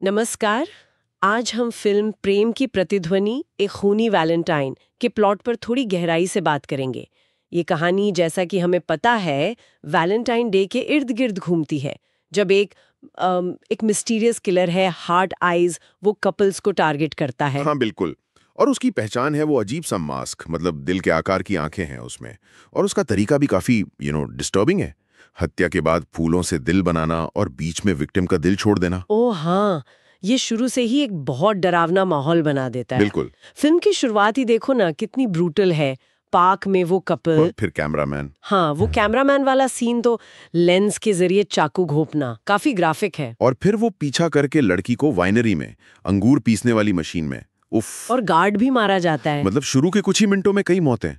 नमस्कार। आज हम फिल्म प्रेम की प्रतिध्वनि एक खूनी वैलेंटाइन के प्लॉट पर थोड़ी गहराई से बात करेंगे। ये कहानी, जैसा कि हमें पता है, वैलेंटाइन डे के इर्द गिर्द घूमती है, जब एक मिस्टीरियस किलर है, हार्ट आइज, वो कपल्स को टारगेट करता है। हाँ बिल्कुल। और उसकी पहचान है वो अजीब सा मास्क, मतलब दिल के आकार की आंखें हैं उसमें। और उसका तरीका भी काफी डिस्टर्बिंग है। हत्या के बाद फूलों से दिल बनाना और बीच में विक्टिम का दिल छोड़ देना। ओह हाँ, ये शुरू से ही एक बहुत डरावना माहौल बना देता है। बिल्कुल। फिल्म की शुरुआत ही देखो ना, कितनी ब्रूटल है। पार्क में वो कपल, और फिर कैमरामैन। हाँ, वो कैमरामैन वाला सीन तो, लेंस के जरिए चाकू घोंपना काफी ग्राफिक है। और फिर वो पीछा करके लड़की को वाइनरी में, अंगूर पीसने वाली मशीन में। उफ। और गार्ड भी मारा जाता है। मतलब शुरू के कुछ ही मिनटों में कई मौतें।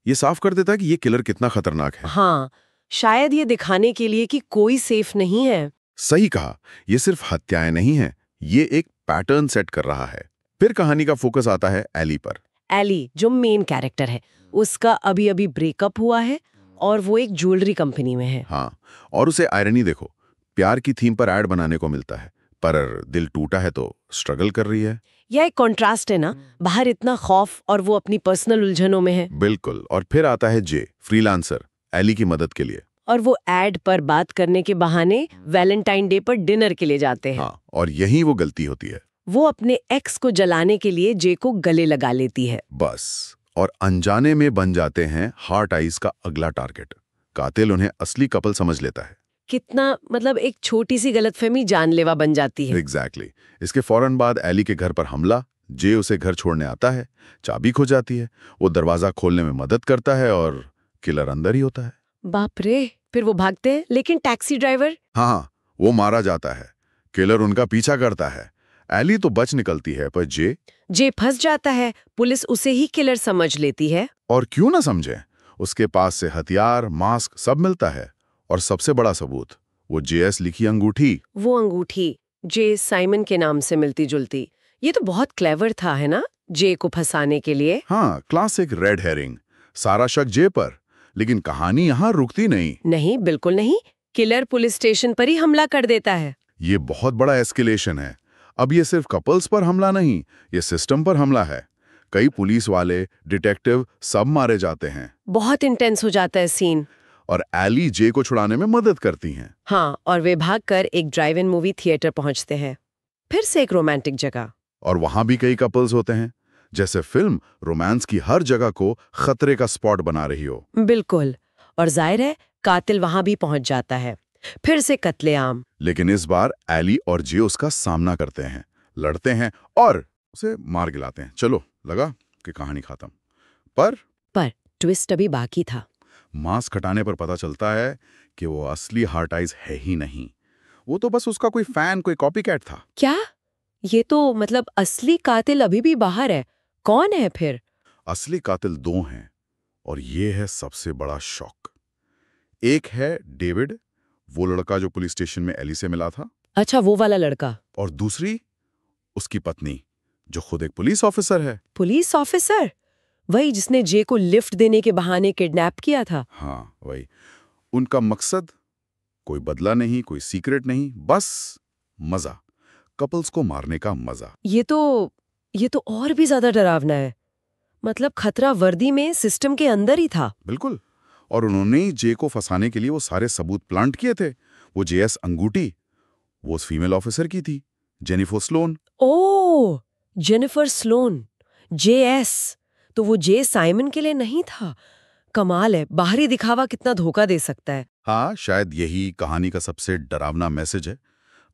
ये साफ कर देता है कि ये किलर कितना खतरनाक है। हाँ, शायद ये दिखाने के लिए कि कोई सेफ नहीं है। सही कहा। ये सिर्फ हत्याएं नहीं है, ये एक पैटर्न सेट कर रहा है। फिर कहानी का फोकस आता है एली पर। एली, जो मेन कैरेक्टर है, उसका अभी अभी ब्रेकअप हुआ है और वो एक ज्वेलरी कंपनी में है। हाँ, और उसे आयरनी देखो, प्यार की थीम पर ऐड बनाने को मिलता है, पर दिल टूटा है तो स्ट्रगल कर रही है। यह एक कॉन्ट्रास्ट है ना, बाहर इतना खौफ और वो अपनी पर्सनल उलझनों में है। बिल्कुल। और फिर आता है जे, फ्रीलांसर, एली की मदद के लिए। और वो एड पर बात करने के बहाने वैलेंटाइन डे पर डिनर के लिए जाते हैं। हाँ, और यही वो गलती होती है। वो अपने एक्स को जलाने के लिए जे को गले लगा लेती है। बस, और अनजाने में बन जाते हैं हार्ट आइज का अगला टारगेट। कातिल उन्हें असली कपल समझ लेता है। कितना, मतलब एक छोटी सी गलतफहमी जानलेवा बन जाती है। एग्जैक्टली। इसके फौरन बाद एली के घर पर हमला। जे उसे घर छोड़ने आता है, चाबी खो जाती है, वो दरवाजा खोलने में मदद करता है और किलर अंदर ही होता है। बाप रे। फिर वो भागते हैं, लेकिन टैक्सी ड्राइवर? हाँ, वो मारा जाता है। किलर उनका पीछा करता है। एली तो बच निकलती है, पर जे फंस जाता है। पुलिस उसे ही किलर समझ लेती है। और क्यों ना समझे, उसके पास से हथियार, मास्क सब मिलता है। और सबसे बड़ा सबूत, वो जेएस लिखी अंगूठी। वो अंगूठी जे साइमन के नाम से मिलती जुलती। ये तो बहुत क्लेवर था, है ना, जे को फंसाने के लिए। हाँ, क्लासिक रेड हेरिंग। सारा शक जे पर। लेकिन कहानी यहाँ रुकती नहीं। नहीं, बिल्कुल नहीं। किलर पुलिस स्टेशन पर ही हमला कर देता है। ये बहुत बड़ा एस्केलेशन है। अब ये सिर्फ कपल्स पर हमला नहीं, ये सिस्टम पर हमला है। कई पुलिस वाले, डिटेक्टिव सब मारे जाते हैं। बहुत इंटेंस हो जाता है सीन। और एली जे को छुड़ाने में मदद करती हैं। हाँ, और वे भागकर एक ड्राइव इन मूवी थिएटर पहुंचते हैं। फिर से एक रोमांटिक जगह। और वहां भी कई कपल्स होते हैं, जैसे फिल्म रोमांस की हर जगह को खतरे का स्पॉट बना रही हो। बिल्कुल। और जाहिर है कातिल वहां भी पहुंच जाता है। फिर से कत्लेआम। लेकिन इस बार एली और जे उसका सामना करते हैं, लड़ते हैं और उसे मार गिलाते हैं। चलो, लगा कि कहानी खत्म। पर ट्विस्ट अभी बाकी था। मास्क हटाने पर पता चलता है कि वो असली हार्ट आइज है ही नहीं। वो तो बस उसका कोई फैन, कोई कॉपीकैट था। क्या? ये तो मतलब असली कातिल अभी भी बाहर है। कौन है फिर? असली कातिल दो हैं, और ये है सबसे बड़ा शॉक। एक है डेविड, वो लड़का जो पुलिस स्टेशन में एली से मिला था। अच्छा, वो वाला लड़का। और दूसरी उसकी पत्नी, जो खुद एक पुलिस ऑफिसर है। Police officer? वही जिसने जे को लिफ्ट देने के बहाने किडनैप किया था। हाँ, वही। उनका मकसद कोई बदला नहीं, कोई सीक्रेट नहीं, बस मजा, कपल्स को मारने का मजा। ये तो और भी ज्यादा डरावना है। मतलब खतरा वर्दी में सिस्टम के अंदर ही था। बिल्कुल। और उन्होंने ही जे को फंसाने के लिए वो सारे सबूत प्लांट किए थे। वो जेएस अंगूठी, वो उस फीमेल ऑफिसर की थी, जेनिफर स्लोन। ओह, जेनिफर स्लोन। जेएस तो वो जे साइमन के लिए नहीं था। कमाल है, बाहरी दिखावा कितना धोखा दे सकता है। हाँ, शायद यही कहानी का सबसे डरावना मैसेज है।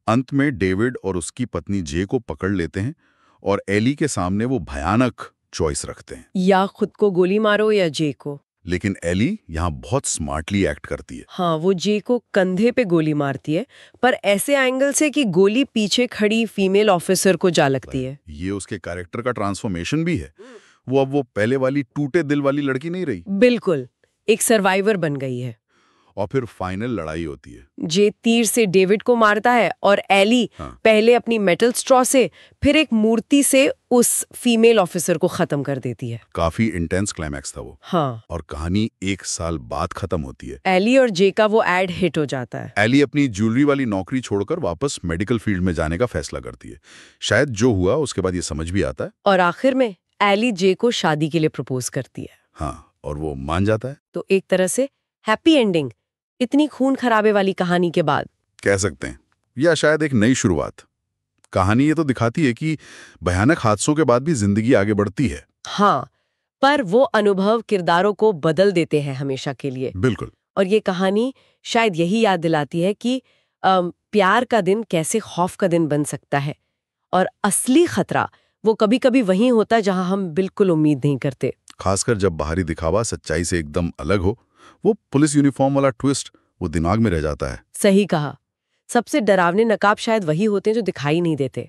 अंत में डेविड और उसकी पत्नी जे को पकड़ लेते हैं और एली के सामने वो भयानक चॉइस रखते हैं, या खुद को गोली मारो या जे को। लेकिन एली यहाँ बहुत स्मार्टली एक्ट करती है। हाँ, वो जे को कंधे पे गोली मारती है, पर ऐसे एंगल से कि गोली पीछे खड़ी फीमेल ऑफिसर को जा लगती है। ये उसके कैरेक्टर का ट्रांसफॉर्मेशन भी है। वो पहले वाली टूटे दिल वाली लड़की नहीं रही। बिल्कुल, एक सर्वाइवर बन गई है। और फिर फाइनल लड़ाई होती है। जे तीर से डेविड को मारता है और एली पहले अपनी मेटल स्ट्रॉ से फिर एक मूर्ति से उस फीमेल ऑफिसर को खत्म कर देती है। काफी इंटेंस क्लाइमैक्स था वो। हाँ। और कहानी 1 साल बाद खत्म होती है। एली और जे का वो एड हिट हो जाता है। एली अपनी ज्वेलरी वाली नौकरी छोड़कर वापस मेडिकल फील्ड में जाने का फैसला करती है। शायद जो हुआ उसके बाद ये समझ भी आता है। और आखिर में एली जे को शादी के लिए प्रपोज करती है। हाँ, और वो मान जाता है। तो एक तरह से हैप्पी एंडिंग इतनी खून खराबे वाली कहानी के बाद कह सकते हैं, या शायद एक नई शुरुआत। कहानी ये तो दिखाती है कि भयानक हादसों के बाद भी जिंदगी आगे बढ़ती है। हाँ, पर वो अनुभव किरदारों को बदल देते हैं हमेशा के लिए। बिल्कुल। और ये कहानी शायद यही याद दिलाती है कि प्यार का दिन कैसे खौफ का दिन बन सकता है, और असली खतरा वो कभी कभी वहीं होता है जहां हम बिल्कुल उम्मीद नहीं करते। खासकर जब बाहरी दिखावा सच्चाई से एकदम अलग हो। वो पुलिस यूनिफॉर्म वाला ट्विस्ट वो दिमाग में रह जाता है। सही कहा। सबसे डरावने नकाब शायद वही होते हैं जो दिखाई नहीं देते।